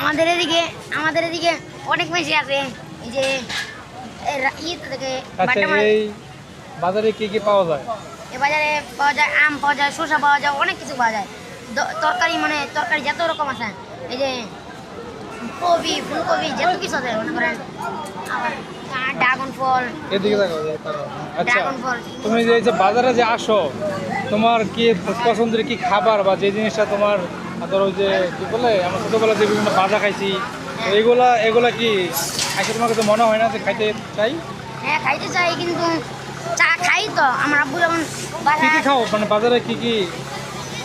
আমাদের এদিকে অনেক বেশি আছে। এই যে থেকে এই বাজারে কি কি পাওয়া যায়? এই বাজারে পাওয়া যায় আম পাওয়া যায়, শসা পাওয়া যায়, অনেক কিছু পাওয়া যায়। তরকারি যত রকম আছে, এই যে কবি ফুলকপি যত কিছু আছে মনে করেন। আবার ড্রাগন ফল, এদিকে দেখো। আচ্ছা, তুমি যে বাজারে যে আসো, তোমার কি পছন্দের কি খাবার বা যে জিনিসটা তোমার ধরো যে কি বলে আমরা ছোটোবেলা যে বিভিন্ন ভাজা খাইছি, এগুলা কি খাইতে তোমার কাছে মনে হয় না যে খাইতে চাই? হ্যাঁ খাইতে চাই, কিন্তু চা খাই তো আমার আব্বু যখন কি কি খাও মানে বাজারে কি কি?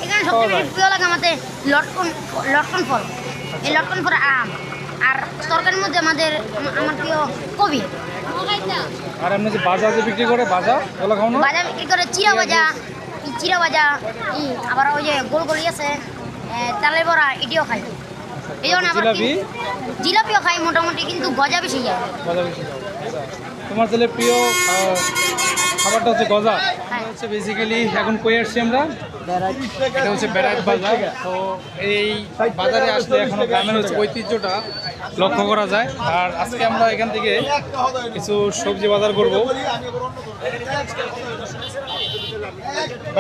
এখানে সবচেয়ে বেশি প্রিয় লাগে আমাদের লটকন ফল। এই লটকন ফল আম আর তরকারির মধ্যে আমার প্রিয় কবি। আর এমনি যে বাজা যে বিক্রি করে বাজা, ওগুলো খাও না? বাজা বিক্রি করে চিরা ভাজা, আবার ওই যে গোল গোল আছে চালের বড়া, এটিও খাই। এই জন্য আবার জিলাপিও খাই মোটামুটি, কিন্তু গজা বেশি যায়। তোমার তাহলে প্রিয় খাবারটা হচ্ছে গজা। হচ্ছে বেসিক্যালি এখন কই আসছি আমরা, এটা হচ্ছে বেড়াইট বাজার। তো এই বাজারে আসলে এখনো গ্রামের হচ্ছে ঐতিহ্যটা লক্ষ্য করা যায়। আর আজকে আমরা এখান থেকে কিছু সবজি বাজার করবো।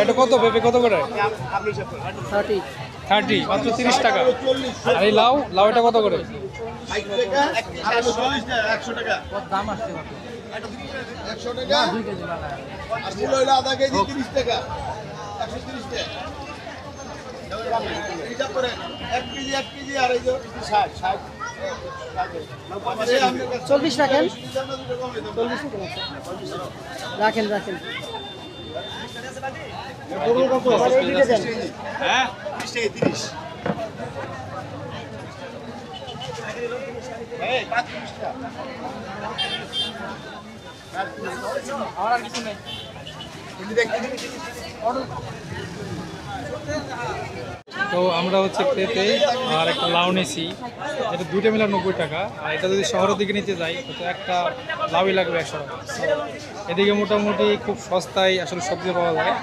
এটা কত পেঁপে কত করে? 30, মাত্র 30 টাকা। আর এই লাউ এটা কত করে? 100 টাকা। আধা কেজি 30 টাকা, 130 টাকা। 1 কেজি আর এই যে 60 40 রাখেন, রাখেন। হ্যাঁ 30 টাকা 30। এই 35 টাকা। আর কিছু নেই। তো আমরা হচ্ছে পেঁপে আর একটা লাউ নিয়েছি, এটা দুইটা মিলে 90 টাকা। আর এটা যদি শহরের দিকে নিতে যাই তো একটা লাউই লাগবে 100 টাকা। এদিকে মোটামুটি খুব সস্তায় আসলে সবজি পাওয়া যায়।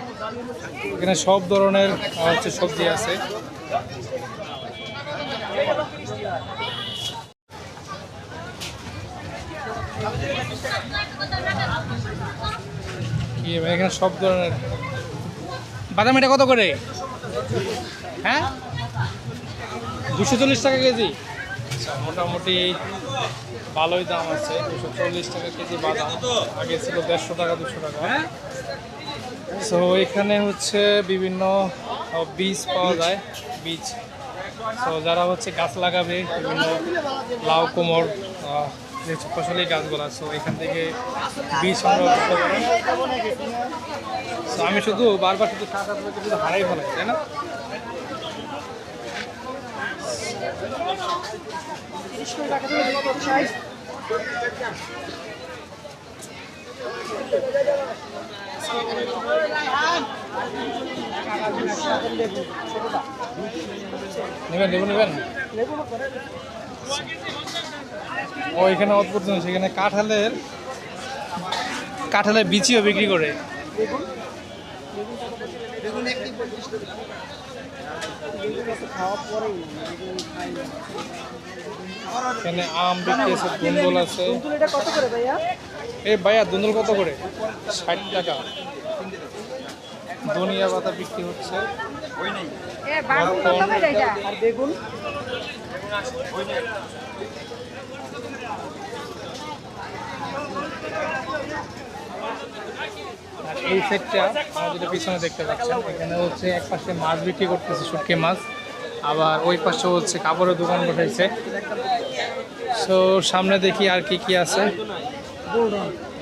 এখানে সব ধরনের হচ্ছে সবজি আছে। এখানে সব ধরনের বাদাম। এটা কত করে? হ্যাঁ 240 টাকা কেজি। মোটামুটি ভালোই দাম আছে, 240 টাকা কেজি বাদাম। আগে ছিল 150 টাকা 200 টাকা। সো এখানে হচ্ছে বিভিন্ন বীজ পাওয়া যায়, বীজ। সো যারা হচ্ছে গাছ লাগাবে বিভিন্ন লাউ কোমর ফসলি গাছগুলা, সো এখান থেকে বীজ সংগ্রহ করতে পারেন। আমি শুধু বারবার শুধু শুধু হারাই ফেলাই, তাই না? নেবেন ও এখানে অদ্ভুত জিনিস, এখানে কাঁঠালের বিচিও বিক্রি করে। এখানে আম বিক্রি আছে, দুন্দুল আছে। এই ভাইয়া দুন্দুল কত করে? 60 টাকা। ধনিয়া পাতা বিক্রি হচ্ছে। বেগুন আর এই সাইডটা আমরা যেটা পিছনে দেখতে পাচ্ছেন, এখানে হচ্ছে এক পাশে মাছ বিক্রি করতেছে, শুটকি মাছ। আবার ওই পাশে হচ্ছে কাপড়ের দোকান বসাইছে। সো সামনে দেখি আর কি কি আছে।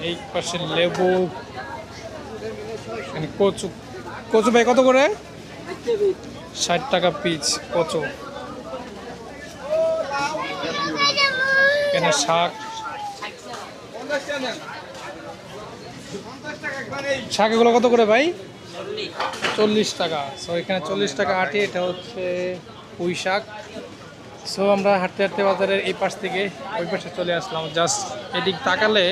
এই পাশে লেবু, কচু ভাই কত করে? 60 টাকা পিস কচু। এখানে শাক এগুলো কত করে ভাই? 40 টাকা। সো এখানে 40 টাকা আটি। এটা হচ্ছে পুঁই শাক। সো আমরা হাঁটতে হাঁটতে বাজারের এই পাশ থেকে ওই পাশে চলে আসলাম। জাস্ট এদিক তাকালে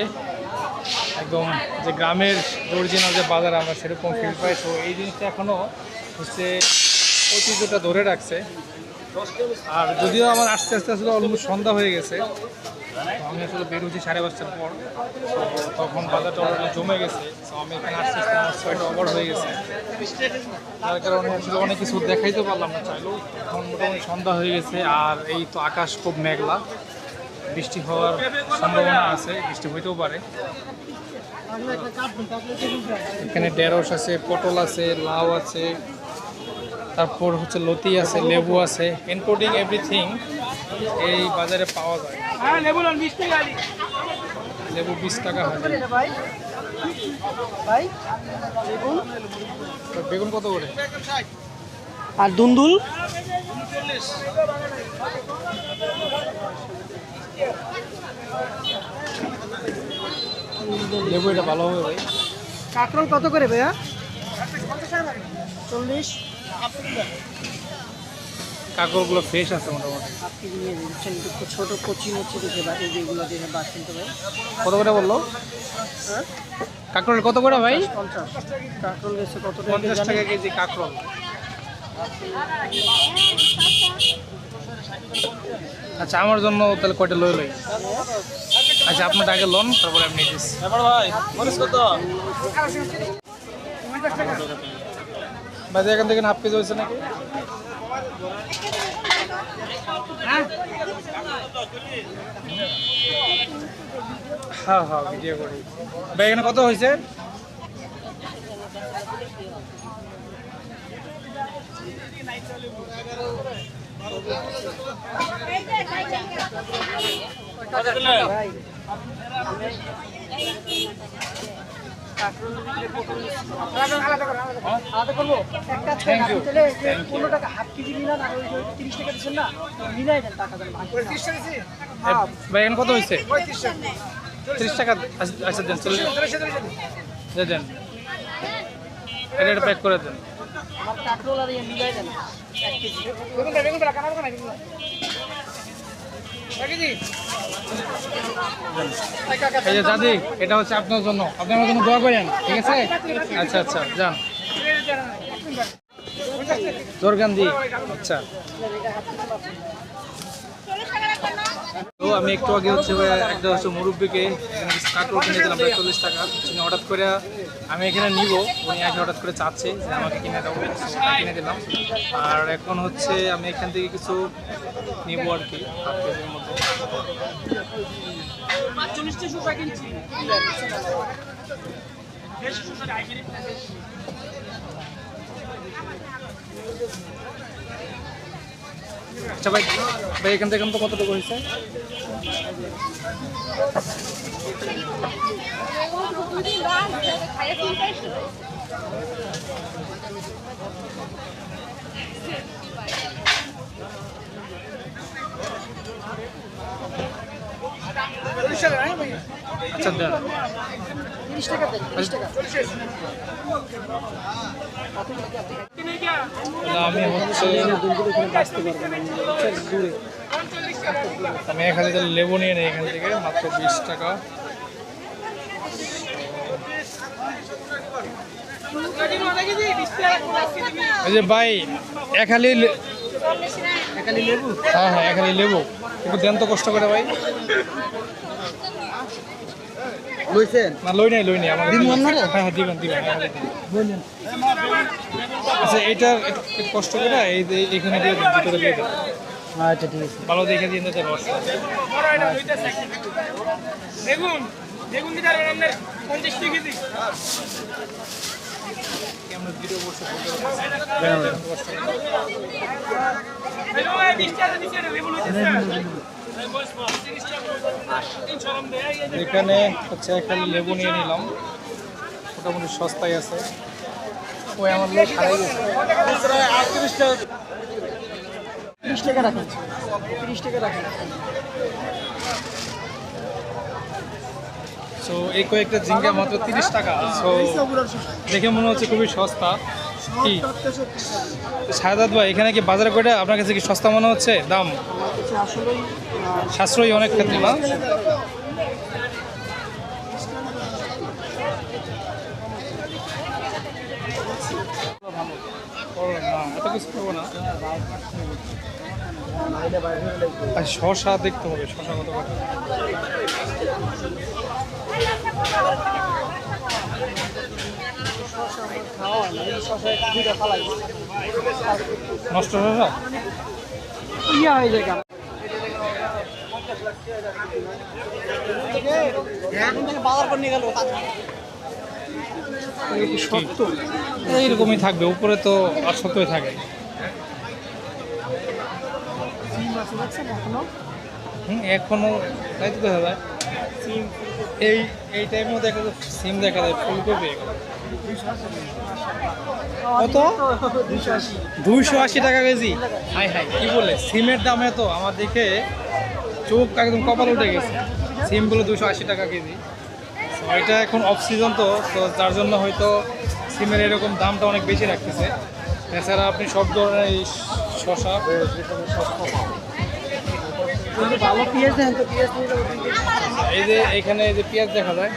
একদম যে গ্রামের অরিজিনাল যে বাজার আমরা সেরকম ফিল পাই। তো এই জিনিসটা এখনও হচ্ছে ঐতিহ্যটা ধরে রাখছে। আর যদিও আমার আস্তে আস্তে আসলে অলমোস্ট সন্ধ্যা হয়ে গেছে, তো আমি আসলে বের হচ্ছি 5:30টার পর, তো তখন বাজারটা অলরেডি জমে গেছে। তো আমি এখানে আস্তে আস্তে আমার ছয়টা ওভার হয়ে গেছে, যার কারণে আসলে অনেক কিছু দেখাইতে পারলাম না চাইলেও। এখন মোটামুটি সন্ধ্যা হয়ে গেছে, আর এই তো আকাশ খুব মেঘলা, বৃষ্টি হওয়ার সম্ভাবনা আছে, বৃষ্টি হইতেও পারে। এখানে ঢেঁড়স আছে, পটল আছে, লাউ আছে, তারপর হচ্ছে লতি আছে, লেবু আছে, ইনক্লুডিং এভরিথিং এই বাজারে পাওয়া যায়। লেবু 20 টাকা হাজার। ভাই বেগুন বেগুন কত করে? আর দুন্দুল লেবু এটা ভালো হবে ভাই। কাঁকরোল কত করে ভাইয়া? 40। কাঁকড়গুলো ফ্রেশ আছে মোটামুটি। হাফ কেজি নিয়ে দিচ্ছেন, একটু ছোট কচি মচি দেখে বা এই যেগুলো দেখে বাদ কিনতে ভাই। কত করে বললো? হ্যাঁ কাঁকড়ের কত করে ভাই? 50। কাঁকরোল গেছে কত টাকা? 50 টাকা কেজি কাঁকড়ল। আচ্ছা আমার জন্য তাহলে কয়টা লই লই? আচ্ছা আপনার আগে লোন, তারপরে আমি নিয়ে দিচ্ছি। ভাই এখান থেকে হাফ কেজি হয়েছে নাকি? হ্যাঁ হ্যাঁ ভিডিও করি ভাই। এখানে কত হয়েছে? ভাই আলাদা করবো একটা Thank you. তাহলে Thank you. 15 টাকা হাফ কেজি নিলাম আর ওই 30 টাকা দিচ্ছেন না, মিলাই দেন টাকা দেন। ভাই এখানে কত হয়েছে? 30 টাকা। আচ্ছা দেন, চলে দেন, এটা প্যাক করে দেন। আমার কাঁকরোল আর মিলাই দেন 1 কেজি। এই যে দাদি, এটা হচ্ছে আপনার জন্য, আপনি আমার জন্য দোয়া করেন, ঠিক আছে? আচ্ছা আচ্ছা যান। জোরগান্ধি। আচ্ছা তো আমি একটু আগে হচ্ছে একটা হচ্ছে মুরব্বীকে কাঁকড় কিনে দিলাম প্রায় 40 টাকা। উনি হঠাৎ করে আমি এখানে নিব, উনি আগে হঠাৎ করে চাচ্ছে যে আমাকে কিনে দেবো, ওটা কিনে দিলাম। আর এখন হচ্ছে আমি এখান থেকে কিছু নিব আর কি, হাফ কেজির মতো। আচ্ছা ভাই, ভাই এখান থেকে তো কতটুকু হয়েছে? আচ্ছা দেন। 30 টাকা দেন, 30 টাকা। আমি হচ্ছে আমি এখানে তাহলে লেবু নিয়ে নিই এখান থেকে, মাত্র 20 টাকা। এই যে ভাই এখালি লেবু। হ্যাঁ হ্যাঁ এখালি লেবু একটু দেন তো কষ্ট করে ভাই। লইছেন না লই নাই আমার দিন আপনারে? হ্যাঁ হ্যাঁ দিবেন বলেন। আচ্ছা এইটার একটু কষ্ট করে এই যে এখানে দিয়ে দেন, ভিতরে দিয়ে দেন, আচ্ছা ঠিক আছে। ভালো দেখে দিয়ে দেন রসটা। বেগুন দিতে পারবেন আপনার 50 টাকা কেজি। আমরা ভিডিও করছি এখানে হচ্ছে খালি লেবু নিয়ে নিলাম, মোটামুটি সস্তায় আছে। ওই আমার লোক হারাই গেছে। 30 টাকা রাখেন, 30 টাকা রাখেন। সো এই কয়েকটা ঝিঙ্গা মাত্র 30 টাকা। সো দেখে মনে হচ্ছে খুবই সস্তা। কি শাহাদাত ভাই, এখানে কি বাজারে কয়টা আপনার কাছে কি সস্তা মনে হচ্ছে দাম? আসলেই সাশ্রয়ী অনেক ক্ষেত্রে না? না এত কিছু করবো না। আর শশা দেখতে হবে, শশা কত করে? খাওয়া হয় না, এই শশা দুইটা ফালাই নষ্ট শশা? ইয়া হয়ে যায় কেন? বাজার করে নিয়ে গেল শক্ত। এইরকমই থাকবে, উপরে তো আর শক্তই থাকে। এখনো তাই তো দেখা যায়। এই টাইমেও দেখা যায় সিম দেখা যায়, ফুলকপি কত? 280 টাকা কেজি। হাই হাই, কি বলে সিমের দাম এত? আমার দেখে চোখ একদম কপাল উঠে গেছে। সিমগুলো 280 টাকা কেজি। তো এটা এখন অফ সিজন, তো তার জন্য হয়তো সিমের এরকম দামটা অনেক বেশি রাখতেছে। এছাড়া আপনি সব ধরনের এই শশা, ভালো পেঁয়াজ দেন তো, পেঁয়াজ এই যে এখানে এই যে পেঁয়াজ দেখা যায়।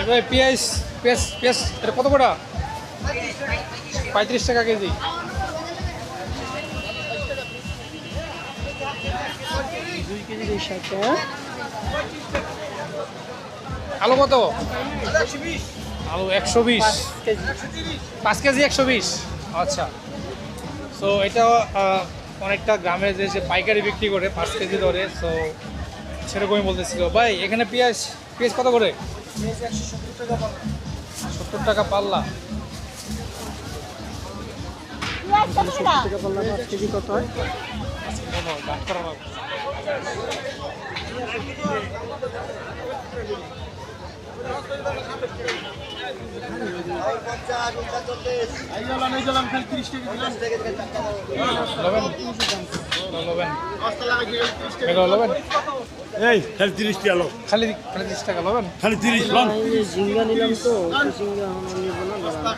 এবার পেঁয়াজ পেঁয়াজ পেঁয়াজ এটা কত করে? 35 টাকা কেজি। আলু কত? আলু 120, 5 কেজি 120। আচ্ছা, সো এটা অনেকটা গ্রামে যে পাইকারি বিক্রি করে 5 কেজি ধরে, সো সেরকমই বলতেছিল। ভাই এখানে পেঁয়াজ পেঁয়াজ কত করে? 70 টাকা পাল্লা। 70 টাকা পাল্লা, 5 কেজি কত হয়? দাম করা লাগবে। এই খালি 30 টাকা লো, খালি খালি 30 টাকা লবেন? খালি 30 লন, এই যে ঝিঙ্গা নিলাম তো, ঝিঙ্গা আমরা নিব না, দাঁড়ান।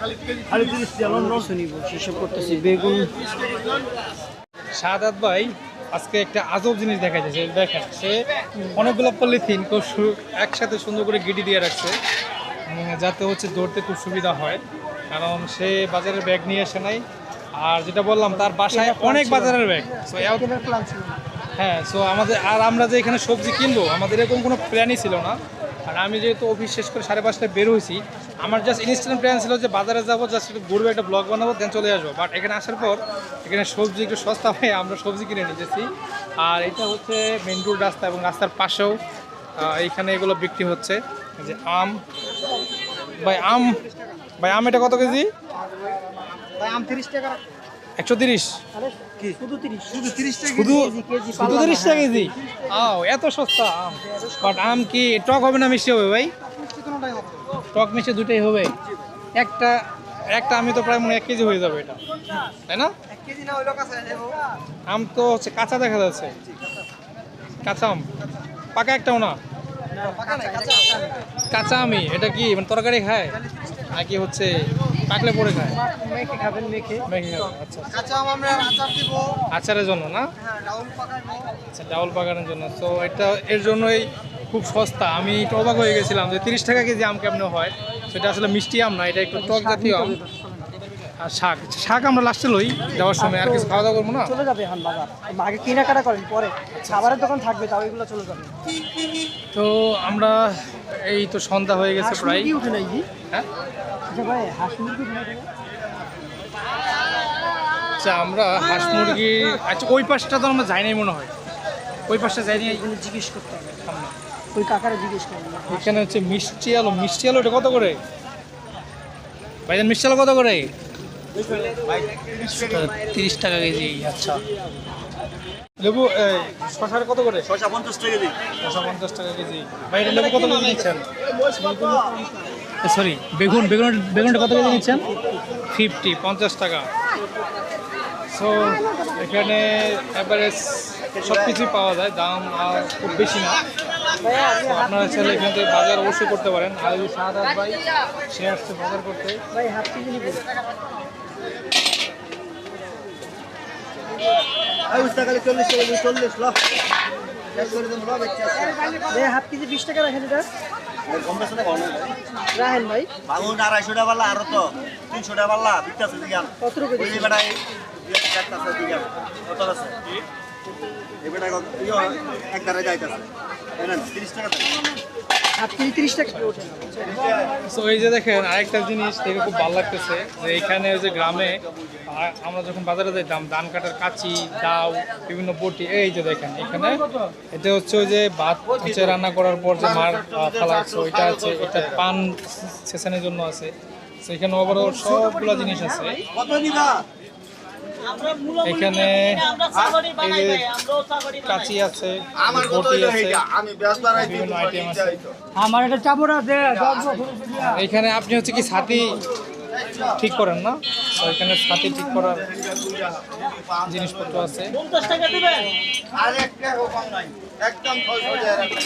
খালি 30 টাকা লন লন। নিব, হিসাব করতেছি। বেগুন শাহাদাত ভাই আজকে একটা আজব জিনিস দেখা যাচ্ছে। দেখেন, সে অনেকগুলো পলিথিন খুব একসাথে সুন্দর করে গিটি দিয়ে রাখছে, যাতে হচ্ছে ধরতে খুব সুবিধা হয়। কারণ সে বাজারের ব্যাগ নিয়ে আসে নাই। আর যেটা বললাম, তার বাসায় অনেক বাজারের ব্যাগ। সো কেনার প্ল্যান ছিল না। হ্যাঁ, সো আমরা যে এখানে সবজি কিনবো, আমাদের এরকম কোনো প্ল্যানই ছিল না। আর আমি যেহেতু অফিস শেষ করে 5:30টায় বের হয়েছি, আমার জাস্ট ইনস্ট্যান্ট প্ল্যান ছিল যে বাজারে যাবো, জাস্ট একটু ঘুরবো, একটা ব্লগ বানাবো, দেন চলে আসবো। বাট এখানে আসার পর এখানে সবজি একটু সস্তা হয়, আমরা সবজি কিনে নিতেছি। আর এটা হচ্ছে মেন রোড রাস্তা, এবং রাস্তার পাশেও এইখানে এগুলো বিক্রি হচ্ছে। এই যে আম, ভাই আম এটা কত কেজি? ভাই আম 30 টাকা। 130? আরে কি শুধু 30? শুধু 30 টাকা শুধু কেজি, শুধু 30 টাকা কেজি? এত সস্তা আম! বাট আম কি টক হবে না মিষ্টি হবে ভাই? কোনটাই হবে? টক মিষ্টি দুটোই হবে। একটা আমি তো প্রায় মনে 1 কেজি হয়ে যাবে এটা, তাই না? 1 কেজি না হইলো কাছে যাবো। আম তো হচ্ছে কাঁচা দেখা যাচ্ছে, কাঁচা আম, পাকা একটাও না। না পাকা না, কাঁচা। কাঁচা আমি এটা কি মানে তরকারি খায় নাকি হচ্ছে পাকলে পরে খায়? মেখে খাবেন, মেখে। মেখে খাবে। আচ্ছা, কাঁচা আম আমরা আচার দিব। আচারের জন্য না? হ্যাঁ, ডাউল পাকাবো। আচ্ছা, ডাউল বাগানের জন্য। তো এটা এর জন্যই খুব সস্তা। আমি একটু অবাক হয়ে গেছিলাম যে 30 টাকা কেজি আম কেমন হয়। সেটা আসলে মিষ্টি আম না, এটা একটু টক জাতীয় আম। আর শাক আমরা লাস্টে লই যাওয়ার সময়, আর কিছু খাওয়া দাওয়া করবো না। চলে যাবে এখন বাজার, আগে কেনাকাটা করেন, পরে খাবারের দোকান থাকবে, তাও এগুলো চলে যাবে। তো আমরা এই তো সন্ধ্যা হয়ে গেছে হাঁস প্রায়। মুরগি উঠে নাই জি? হ্যাঁ, আচ্ছা ভাই, হাঁস মুরগি উঠে নাই কেন? আচ্ছা আমরা হাঁস মুরগি, আচ্ছা ওই পাশটা তো আমরা যাই নাই মনে হয়, ওই পাশটা যাইনি। এগুলো জিজ্ঞেস করতে হবে, ওই কাকারে জিজ্ঞেস করবেন। এখানে হচ্ছে মিষ্টি আলু। মিষ্টি আলু এটা কত করে ভাইজান? মিষ্টি আলু কত করে? 30 টাকা কেজি। আচ্ছা, লেবু শশার কত করে? শশা 50 টাকা কেজি। শশা 50 টাকা কেজি। ভাই এটা লেবু কত কেজি নিচ্ছেন? সরি, বেগুনটা কত কেজি নিচ্ছেন? 50 টাকা। সো এখানে অ্যাভারেজ সব কিছুই পাওয়া যায়, দাম আর খুব বেশি না। তো আপনারা চাইলে এখান থেকে বাজার অবশ্যই করতে পারেন। আর এই শাহাদাত ভাই, সে আসছে বাজার করতে। ভাই হাফ কেজি নিবেন? এই উস্তা খালি 40 টাকা কেজি, 40 লো। শেষ করে দেন লো, বেচা আছে। ভাই হাফ কেজি 20 টাকা রাখেন, এটা কম বেশি না ভালো। রাখেন ভাই। বাবু 250 টাকা পাল্লা, আর তো 300 টাকা পাল্লা বিকতাছে জিগান। কত রুপে ওই দিচ্ছেন? বেটাই এক দ্বারা যাইতেছে 30 টাকা আর 30 টাকা ওঠে না। সো এই যে দেখেন আরেকটা জিনিস দেখে খুব ভালো লাগতেছে যে এখানে ওই যে গ্রামে আমরা যখন বাজারে যাইতাম ধান কাটার কাঁচি দাও বিভিন্ন বটি এই যে দেখেন এখানে এটা হচ্ছে ওই যে ভাত হচ্ছে রান্না করার পর যে মার ফালা আছে ওইটা আছে এটা পান সেশনের জন্য আছে তো এখানে ওভারঅল সবগুলো জিনিস আছে কত দিবা এখানে এই যে কাঁচি আছে আমার কত বটি আছে হইছে আমি ব্যবসা রাখি বিভিন্ন আইটেম আছে আমার একটা চাপড় আছে এখানে আপনি হচ্ছে কি ছাতি ঠিক করেন না তো এখানে ছাতি ঠিক করার জিনিসপত্র আছে 50 টাকা দিবেন। আর একটা কম নাই একদম 600 টাকা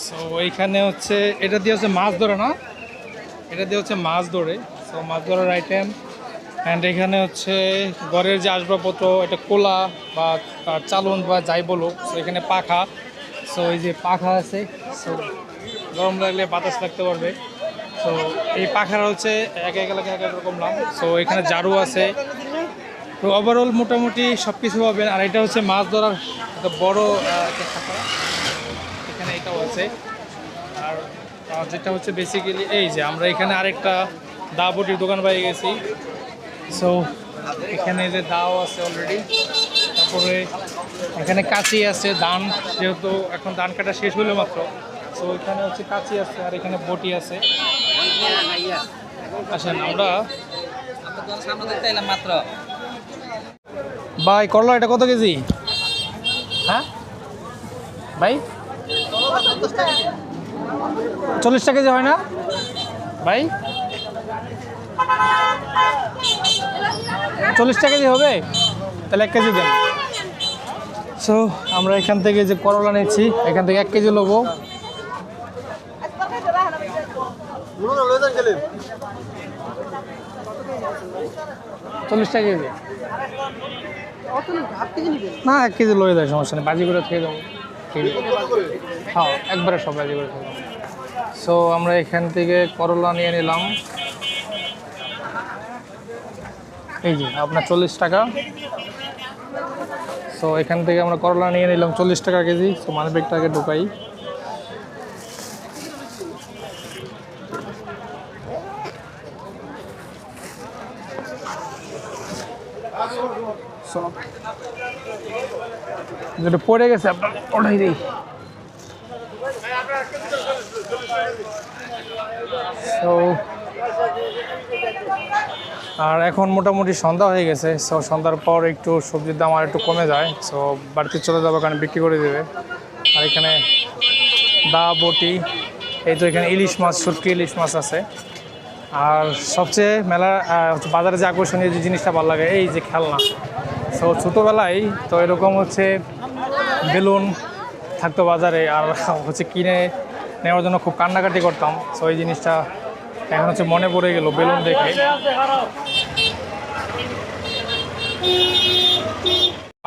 সো এইখানে হচ্ছে এটা দিয়ে হচ্ছে মাছ ধরে না এটা দিয়ে হচ্ছে মাছ ধরে সো মাছ ধরার আইটেম অ্যান্ড এখানে হচ্ছে ঘরের যে আসবাবপত্র এটা কোলা বা চালন বা যাই বলুক সো এখানে পাখা সো এই যে পাখা আছে সো গরম লাগলে বাতাস লাগতে পারবে সো এই পাখার হচ্ছে এক এক এলাকায় এক এক রকম নাম সো এখানে ঝাড়ু আছে তো ওভারঅল মোটামুটি সব কিছু পাবেন আর এটা হচ্ছে মাছ ধরার একটা বড় একটা শাখা এখানে এটাও আছে আর যেটা হচ্ছে বেসিক্যালি এই যে আমরা এখানে আরেকটা দা বটির দোকান পেয়ে গেছি সো এখানে যে দাও আছে অলরেডি তারপরে এখানে কাঁচি আছে ধান যেহেতু এখন ধান কাটা শেষ হলো মাত্র সো এখানে হচ্ছে কাঁচি আছে আর এখানে বটি আছে আসেন আমরা মাত্র ভাই করলা এটা কত কেজি হ্যাঁ ভাই 40 টাকা কেজি হয় না ভাই 40 টাকা কেজি হবে তাহলে 1 কেজি দেন সো আমরা এখান থেকে যে করলা নিচ্ছি এখান থেকে 1 কেজি নেবো নুন লয়ে গেলে 40 টাকা কেজি না 1 কেজি লয়ে দেয় সমস্যা নেই বাজি করে খেয়ে যাবো হ্যাঁ একবারে সব বাজি করে খেয়ে যাবো সো আমরা এখান থেকে করলা নিয়ে নিলাম এই যে আপনার 40 টাকা সো এখান থেকে আমরা করলা নিয়ে নিলাম 40 টাকা কেজি সো মানি ব্যাগটাকে ঢুকাই যেটা পড়ে গেছে আপনার ওটাই দিই সো আর এখন মোটামুটি সন্ধ্যা হয়ে গেছে সো সন্ধ্যার পর একটু সবজির দাম আর একটু কমে যায় সো বাড়িতে চলে যাবো কারণ বিক্রি করে দেবে আর এখানে দা বটি এই তো এখানে ইলিশ মাছ শুটকি ইলিশ মাছ আছে আর সবচেয়ে মেলা হচ্ছে বাজারে যে আকর্ষণীয় যে জিনিসটা ভালো লাগে এই যে খেলনা সো ছোটোবেলায় তো এরকম হচ্ছে বেলুন থাকতো বাজারে আর হচ্ছে কিনে নেওয়ার জন্য খুব কান্নাকাটি করতাম সো এই জিনিসটা এখন হচ্ছে মনে পড়ে গেল বেলুন দেখে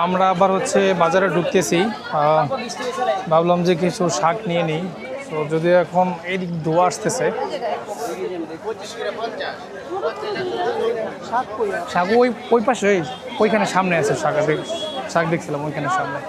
আমরা আবার হচ্ছে বাজারে ঢুকতেছি ভাবলাম যে কিছু শাক নিয়ে নিই তো যদি এখন এইদিক ধোয়া আসতেছে শাক ওই পাশে ওইখানে সামনে আছে শাক দেখছিলাম ওইখানে সামনে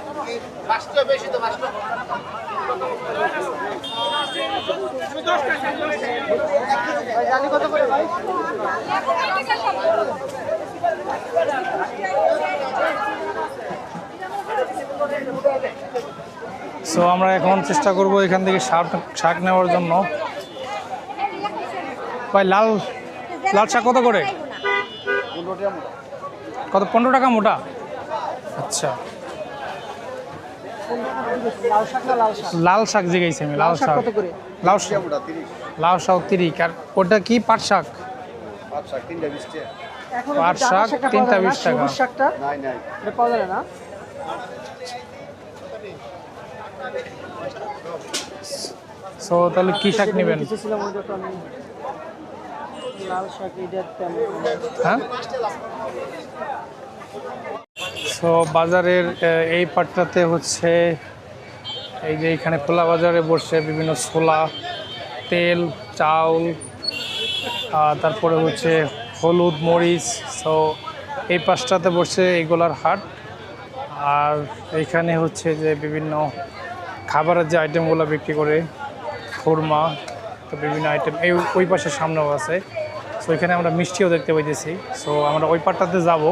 সো আমরা এখন চেষ্টা করব এখান থেকে শাক নেওয়ার জন্য ভাই লাল শাক কত করে কত 15 টাকা মোটা আচ্ছা লাল শাক জিগাইছি আমি লাল শাক লাল শাক 30 আর ওটা কি পাট শাক পাট শাক 3টা 20 টাকা সো তাহলে কি শাক নেবেন হ্যাঁ সো বাজারের এই পাটটাতে হচ্ছে এই যে এখানে খোলা বাজারে বসে বিভিন্ন ছোলা, তেল, চাউল, তারপরে হচ্ছে হলুদ, মরিচ। সো এই পাশটাতে বসে এগুলার হাট। আর এইখানে হচ্ছে যে বিভিন্ন খাবারের যে আইটেমগুলো বিক্রি করে, খুরমা, তো বিভিন্ন আইটেম এই ওই পাশের সামনেও আছে। সো এখানে আমরা মিষ্টিও দেখতে পাইতেছি। সো আমরা ওই পাটটাতে যাব।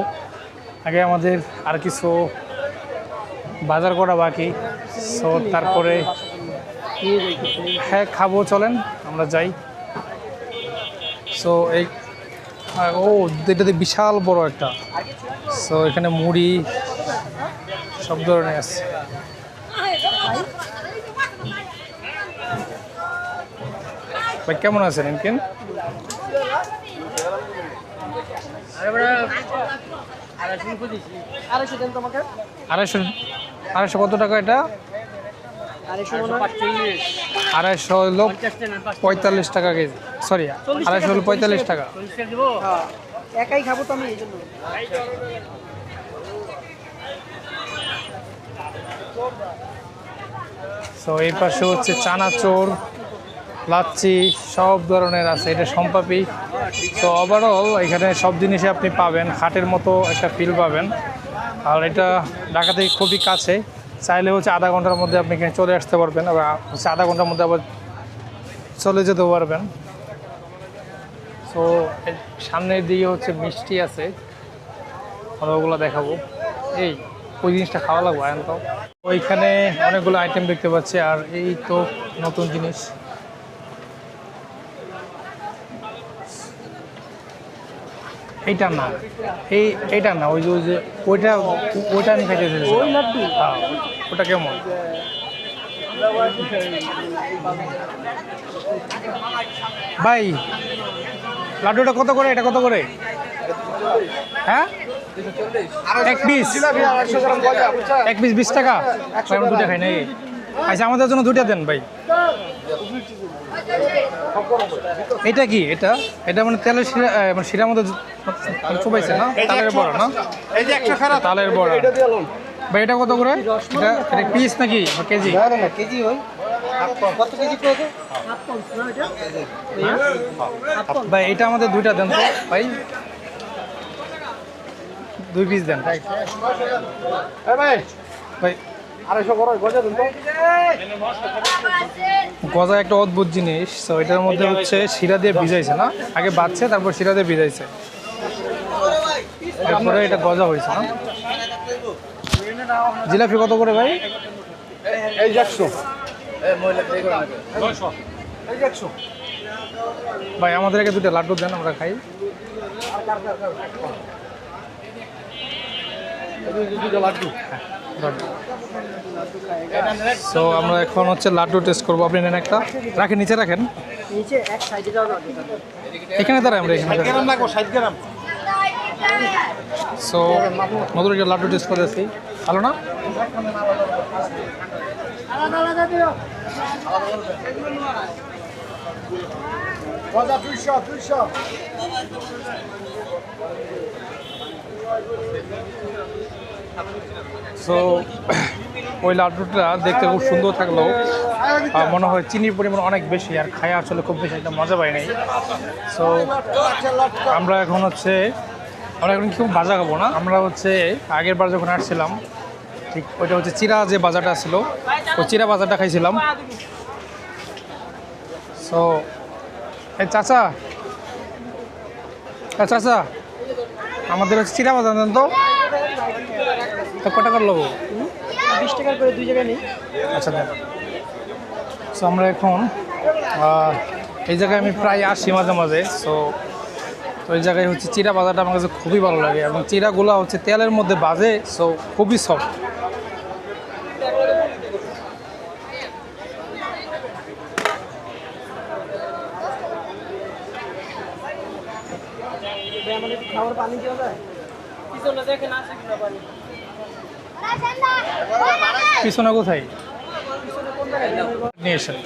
আগে আমাদের আর কিছু বাজার করা বাকি। সো তারপরে হ্যাঁ খাবো, চলেন আমরা যাই। সো এই এটাতে বিশাল বড় একটা। সো এখানে মুড়ি সব ধরনের আছে। ভাই কেমন আছেন এমকিন? আড়াইশো কত টাকা এটা? 250 হলো 45 টাকা কেজি। সরি, 250 হলো 45 টাকা। একাই খাবো তো আমি, এই জন্য। সো এই পাশে হচ্ছে চানাচোর, লাচ্ছি সব ধরনের আছে। এটা সম্পাপি। সো ওভারঅল এখানে সব জিনিসই আপনি পাবেন, হাটের মতো একটা ফিল পাবেন। আর এটা ঢাকা থেকে খুবই কাছে, চাইলে হচ্ছে আধা ঘন্টার মধ্যে আপনি এখানে চলে আসতে পারবেন, আবার হচ্ছে আধা ঘন্টার মধ্যে আবার চলে যেতে পারবেন। সো সামনের দিকে হচ্ছে মিষ্টি আছে, আমরা ওগুলো দেখাবো। এই ওই জিনিসটা খাওয়া লাগবে এখন তো। ওইখানে অনেকগুলো আইটেম দেখতে পাচ্ছি। আর এই তো নতুন জিনিস, এইটা না, এইটা না, ওই যে ওইটা আমি খাইতে চাইছি। হ্যাঁ, ওটা কেমন? ভাই লাড্ডুটা কত করে? এটা কত করে? হ্যাঁ, এক পিস 20 টাকা। আমরা দুটা খাই নাই। আচ্ছা, আমাদের জন্য দুইটা দেন ভাই। এটা কি? এটা মানে তেলের শিরা, মানে শিরার মধ্যে চুবাইছে না? তালের বড়া না? তালের বড়া ভাই। এটা কত করে? এটা পিস নাকি কেজি? কেজি হয়। কত কেজি করবে? ভাই এটা আমাদের দুইটা দেন তো ভাই, 2 পিস দেন ভাই। 250 বড় গজা দেন তো। গজা একটা অদ্ভুত জিনিস। তো এটার মধ্যে হচ্ছে শিরা দিয়ে ভিজাইছে না, আগে বাচ্ছে তারপর শিরা দিয়ে ভিজাইছে, তারপরে এটা গজা হয়েছে না। জিলাপি কত করে ভাই? এই 100। এই 100 ভাই আমাদেরকে দুটো লাড্ডু দেন, আমরা খাই। লাড্ডু। সো আমরা এখন হচ্ছে লাড্ডু টেস্ট করবো। আপনি নেন একটা, রাখেন নিচে রাখেন, নিচে এক সাইডে যাও না। এখানে দাঁড়াই আমরা এখানে। 60 গ্রাম লাগবো, 60 গ্রাম। সো নতুন একটা লাড্ডু টেস্ট করেছি, ভালো না? গজা 200। সো ওই লাড্ডুটা দেখতে খুব সুন্দর থাকলেও মনে হয় চিনির পরিমাণ অনেক বেশি, আর খায় আসলে খুব বেশি একটা মজা পাই নাই। সো আমরা এখন খুব ভাজা খাবো না। আমরা হচ্ছে আগের বার যখন আসছিলাম, ঠিক ওইটা হচ্ছে চিরা যে বাজারটা ছিল, ওই চিরা বাজারটা খাইছিলাম। সো এই চাচা আমাদের হচ্ছে চিরা বাজার দেন তো। কত টাকার লোক? 20 টাকার করে 2 জায়গায় নেই। আচ্ছা দেন। সো আমরা এখন এই জায়গায় আমি প্রায় আসি মাঝে মাঝে। সো ওই জায়গায় হচ্ছে চিরা বাজারটা আমার কাছে খুবই ভালো লাগে, এবং চিরাগুলো হচ্ছে তেলের মধ্যে বাজে, সো খুবই সফট। আমাদের খাবার পানি দেওয়া যায়? পিছনে দেখেন আছে কিনা পানি। পিছনে কোথায় নিয়ে এসেন?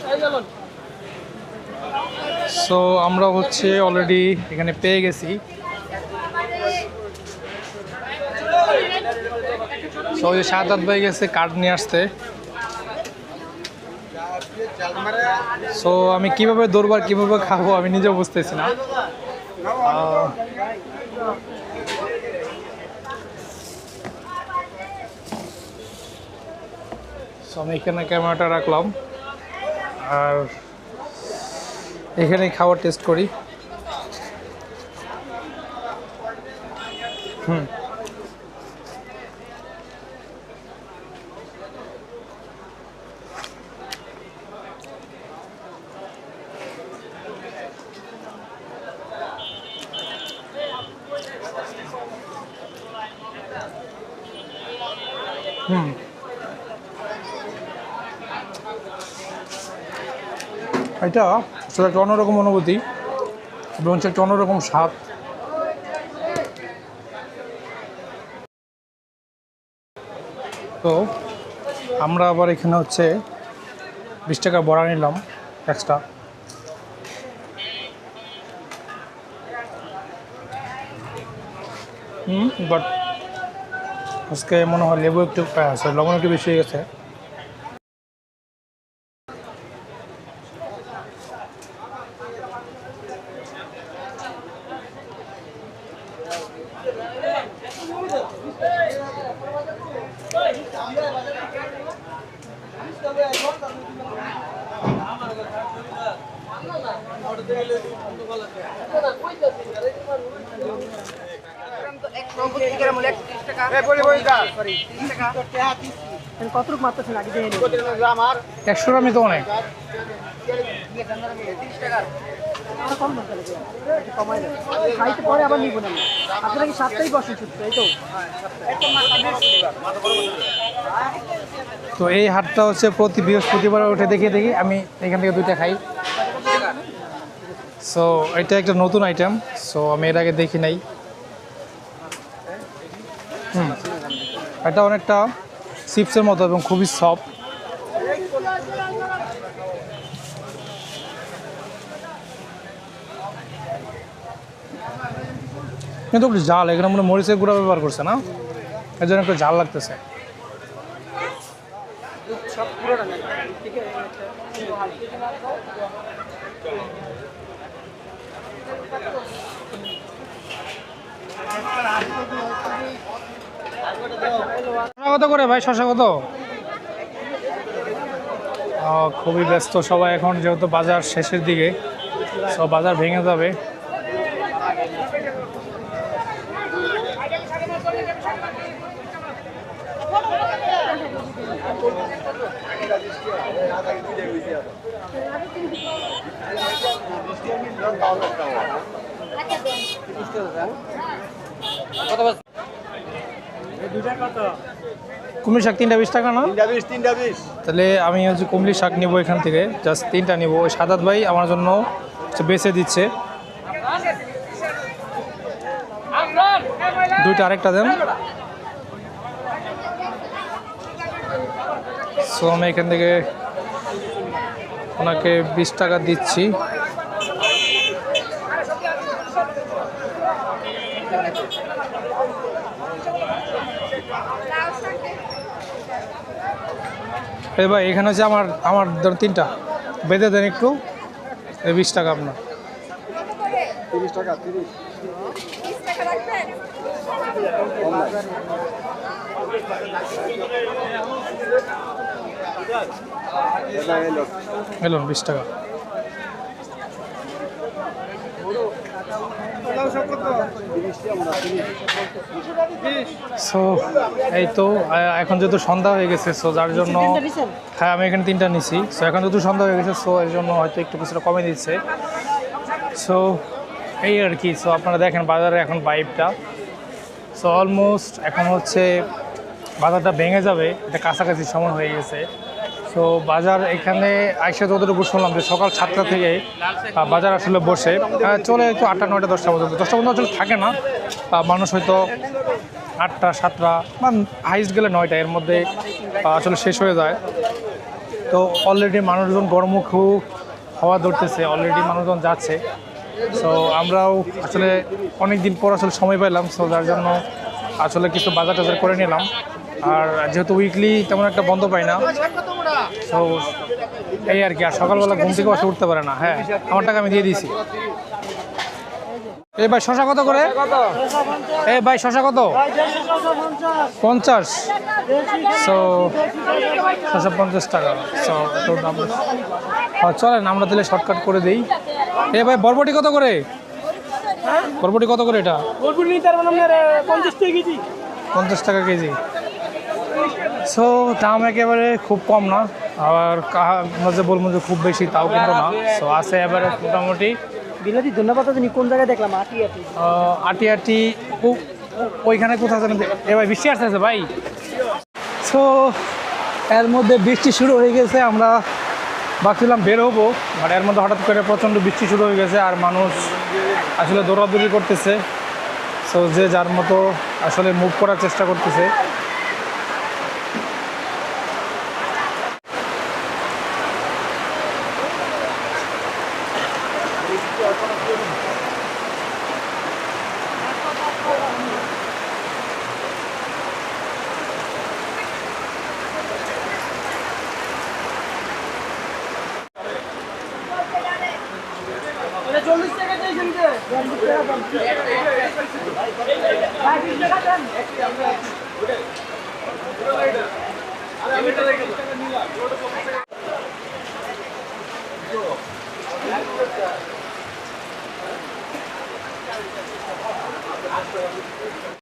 সো আমরা হচ্ছে অলরেডি এখানে পেয়ে গেছি। সো ওই যে 7-8 ভাই গেছে কার্ড নিয়ে আসতে। সো আমি কিভাবে দৌড়বার কিভাবে খাবো আমি নিজেও বুঝতেছি না। সো আমি এখানে ক্যামেরাটা রাখলাম আর এখানে খাবার টেস্ট করি। এটা আসলে একটা অন্যরকম অনুভূতি এবং হচ্ছে একটা অন্যরকম স্বাদ। তো আমরা আবার এখানে হচ্ছে 20 টাকা বড়া নিলাম এক্সট্রা। বাট আজকে মনে হয় লেবু একটু লবণ একটু বেশি হয়ে গেছে। কতটুকু মারতেছেন আগে দিয়ে 100 গ্রামই তো অনেক। কম না তাহলে একটু কমাই দেন, খাইতে পরে আবার নিব না। আপনারা কি 7টাই বসেন শুধু, এই তো? তো এই হাটটা হচ্ছে প্রতি বৃহস্পতিবার উঠে দেখি আমি এখান থেকে 2টা খাই। সো এটা একটা নতুন আইটেম, সো আমি এর আগে দেখি নাই। এটা অনেকটা চিপসের মতো এবং খুবই সফট। কিন্তু একটু ঝাল, এখানে মনে মরিচের গুঁড়া ব্যবহার করছে না, এর জন্য একটু ঝাল লাগতেছে। কত করে ভাই শসা কত? খুবই ব্যস্ত সবাই এখন, যেহেতু বাজার শেষের দিকে, সব বাজার ভেঙে যাবে। কুমড়ি শাক 3টা 20 টাকা না? 3টা 20। তাহলে আমি হচ্ছে কুমড়ি শাক নিব এখান থেকে, জাস্ট 3টা নিব। ওই সাদাত ভাই আমার জন্য বেছে দিচ্ছে 2টা, আরেকটা দেন। সো আমি এখান থেকে ওনাকে 20 টাকা দিচ্ছি। এই ভাই এখানে হচ্ছে আমার ধরুন 3টা বেঁধে দেন একটু, 20 টাকা আপনার। 30 টাকা 30 টাকা রাখবেন। এলো 20 টাকা। সো এই তো এখন যেহেতু সন্ধ্যা হয়ে গেছে, সো যার জন্য হ্যাঁ আমি এখানে 3টা নিছি। সো এখন যেহেতু সন্ধ্যা হয়ে গেছে, সো এর জন্য হয়তো একটু কিছুটা কমে দিচ্ছে। সো এই আর কি। সো আপনারা দেখেন বাজারে এখন ভাইবটা, সো অলমোস্ট এখন হচ্ছে বাজারটা ভেঙে যাবে, এটা কাছাকাছি সময় হয়ে গেছে। সো বাজার এখানে আইসা যতটুকু শুনলাম যে সকাল 7টা থেকে বাজার আসলে বসে চলে একটু 8টা 9টা 10টা পর্যন্ত। 10টা পর্যন্ত আসলে থাকে না, মানুষ হয়তো 8টা 7টা বা হাইস্ট গেলে 9টা, এর মধ্যে আসলে শেষ হয়ে যায়। তো অলরেডি মানুষজন গরমুখু হাওয়া ধরতেছে, অলরেডি মানুষজন যাচ্ছে। সো আমরাও আসলে অনেক দিন পর আসলে সময় পেলাম, সো যার জন্য আসলে কিছু বাজার টাজার করে নিলাম। আর যেহেতু উইকলি তেমন একটা বন্ধ পাই না, তো এই আর কি। আর সকালবেলা ঘুম থেকে বসে উঠতে পারে না। হ্যাঁ, আমার টাকা আমি দিয়ে দিয়েছি। এই ভাই শশা কত করে? এই ভাই শশা কত? 50। সো শশা 50 টাকা। সো তোর দাম চলেন আমরা তাহলে শর্টকাট করে দিই। এই ভাই বরবটি কত করে? বরবটি কত করে এটা? 50 টাকা কেজি। সো দাম একেবারে খুব কম না, আবার আমরা যে বলবো যে খুব বেশি তাও কিন্তু না। সো আছে এবারে মোটামুটি। বিলাতি ধন্যবাদ। তুমি কোন জায়গায় দেখলাম? আটি আটি ওইখানে কোথাও যেন। এ ভাই বৃষ্টি আসতেছে ভাই। সো এর মধ্যে বৃষ্টি শুরু হয়ে গেছে। আমরা ভাবছিলাম বের হবো, বাট এর মধ্যে হঠাৎ করে প্রচণ্ড বৃষ্টি শুরু হয়ে গেছে আর মানুষ আসলে দৌড়াদৌড়ি করতেছে। সো যে যার মতো আসলে মুভ করার চেষ্টা করতেছে। টাকা